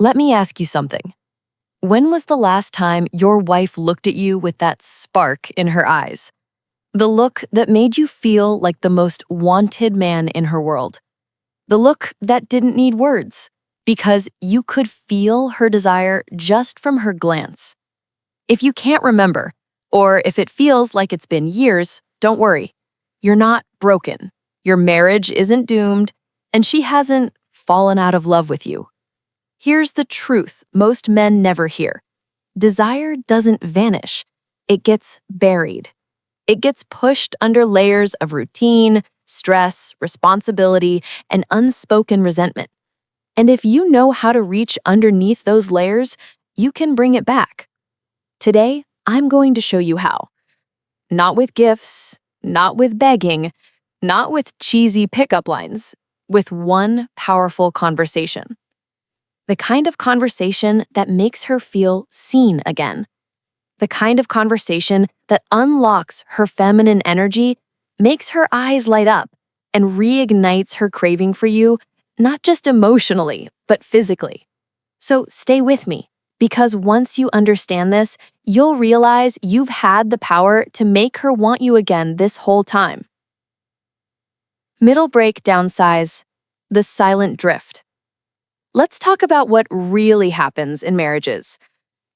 Let me ask you something. When was the last time your wife looked at you with that spark in her eyes? The look that made you feel like the most wanted man in her world. The look that didn't need words, because you could feel her desire just from her glance. If you can't remember, or if it feels like it's been years, don't worry. You're not broken. Your marriage isn't doomed, and she hasn't fallen out of love with you. Here's the truth most men never hear. Desire doesn't vanish. It gets buried. It gets pushed under layers of routine, stress, responsibility, and unspoken resentment. And if you know how to reach underneath those layers, you can bring it back. Today, I'm going to show you how. Not with gifts, not with begging, not with cheesy pickup lines, with one powerful conversation. The kind of conversation that makes her feel seen again. The kind of conversation that unlocks her feminine energy, makes her eyes light up, and reignites her craving for you, not just emotionally, but physically. So stay with me, because once you understand this, you'll realize you've had the power to make her want you again this whole time. Middle break downsize, the silent drift. Let's talk about what really happens in marriages.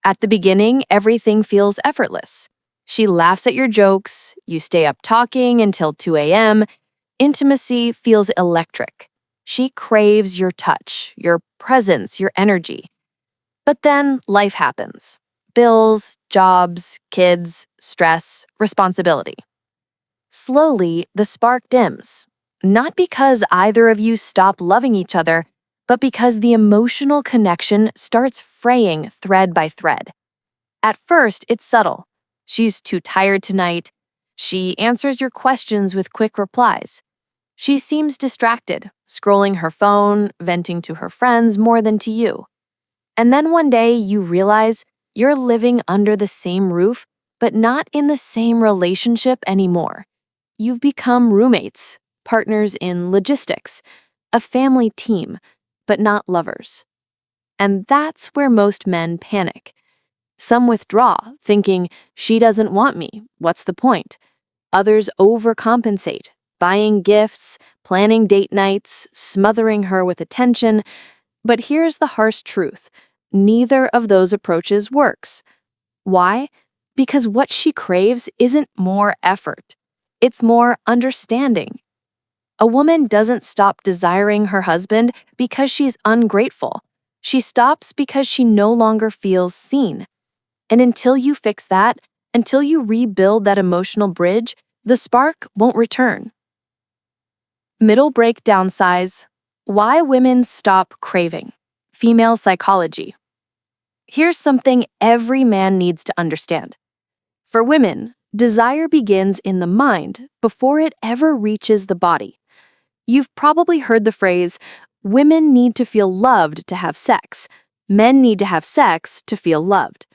At the beginning, everything feels effortless. She laughs at your jokes, you stay up talking until 2 a.m., intimacy feels electric. She craves your touch, your presence, your energy. But then life happens. Bills, jobs, kids, stress, responsibility. Slowly, the spark dims. Not because either of you stop loving each other, but because the emotional connection starts fraying thread by thread. At first, it's subtle. She's too tired tonight. She answers your questions with quick replies. She seems distracted, scrolling her phone, venting to her friends more than to you. And then one day you realize you're living under the same roof, but not in the same relationship anymore. You've become roommates, partners in logistics, a family team, but not lovers. And that's where most men panic. Some withdraw, thinking, she doesn't want me, what's the point? Others overcompensate, buying gifts, planning date nights, smothering her with attention. But here's the harsh truth. Neither of those approaches works. Why? Because what she craves isn't more effort. It's more understanding. A woman doesn't stop desiring her husband because she's ungrateful. She stops because she no longer feels seen. And until you fix that, until you rebuild that emotional bridge, the spark won't return. Middle break downsize. Why women stop craving. Female psychology. Here's something every man needs to understand. For women, desire begins in the mind before it ever reaches the body. You've probably heard the phrase, women need to feel loved to have sex. Men need to have sex to feel loved.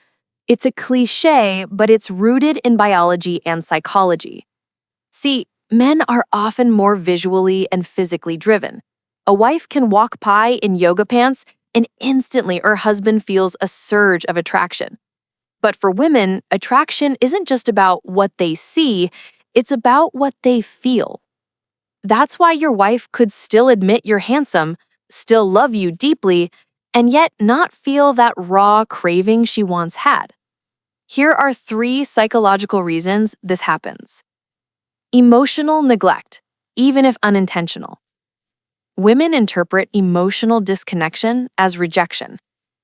It's a cliche, but it's rooted in biology and psychology. See, men are often more visually and physically driven. A wife can walk by in yoga pants, and instantly her husband feels a surge of attraction. But for women, attraction isn't just about what they see, it's about what they feel. That's why your wife could still admit you're handsome, still love you deeply, and yet not feel that raw craving she once had. Here are 3 psychological reasons this happens. Emotional neglect, even if unintentional. Women interpret emotional disconnection as rejection.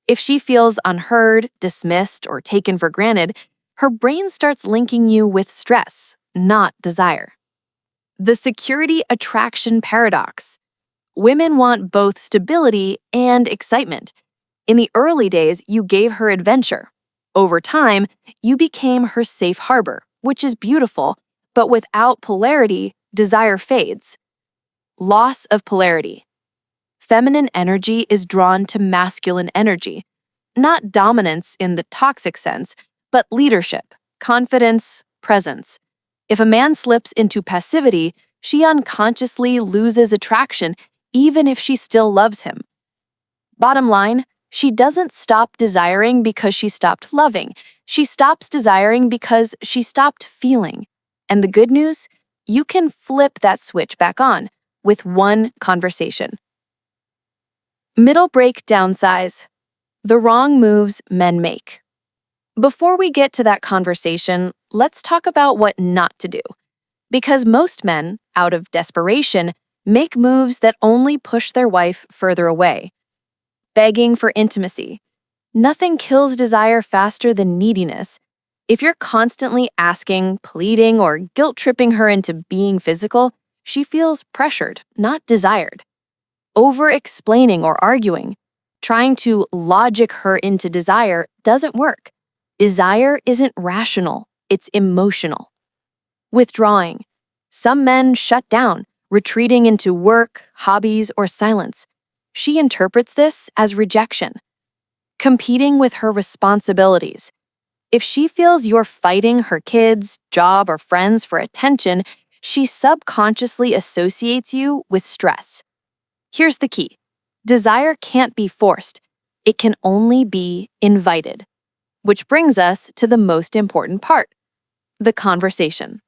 If she feels unheard, dismissed, or taken for granted, her brain starts linking you with stress, not desire. The security attraction paradox. Women want both stability and excitement. In the early days, you gave her adventure. Over time, you became her safe harbor, which is beautiful, but without polarity, desire fades. Loss of polarity. Feminine energy is drawn to masculine energy. Not dominance in the toxic sense, but leadership, confidence, presence. If a man slips into passivity, she unconsciously loses attraction even if she still loves him. Bottom line, She doesn't stop desiring because she stopped loving. She stops desiring because she stopped feeling. And the good news? You can flip that switch back on with one conversation. Middle break downsize. The wrong moves men make. Before we get to that conversation, let's talk about what not to do. Because most men, out of desperation, make moves that only push their wife further away. Begging for intimacy. Nothing kills desire faster than neediness. If you're constantly asking, pleading, or guilt-tripping her into being physical, she feels pressured, not desired. Over-explaining or arguing, trying to logic her into desire doesn't work. Desire isn't rational, it's emotional. Withdrawing. Some men shut down, retreating into work, hobbies, or silence. She interprets this as rejection. Competing with her responsibilities. If she feels you're fighting her kids, job, or friends for attention, she subconsciously associates you with stress. Here's the key. Desire can't be forced. It can only be invited. Which brings us to the most important part, the conversation.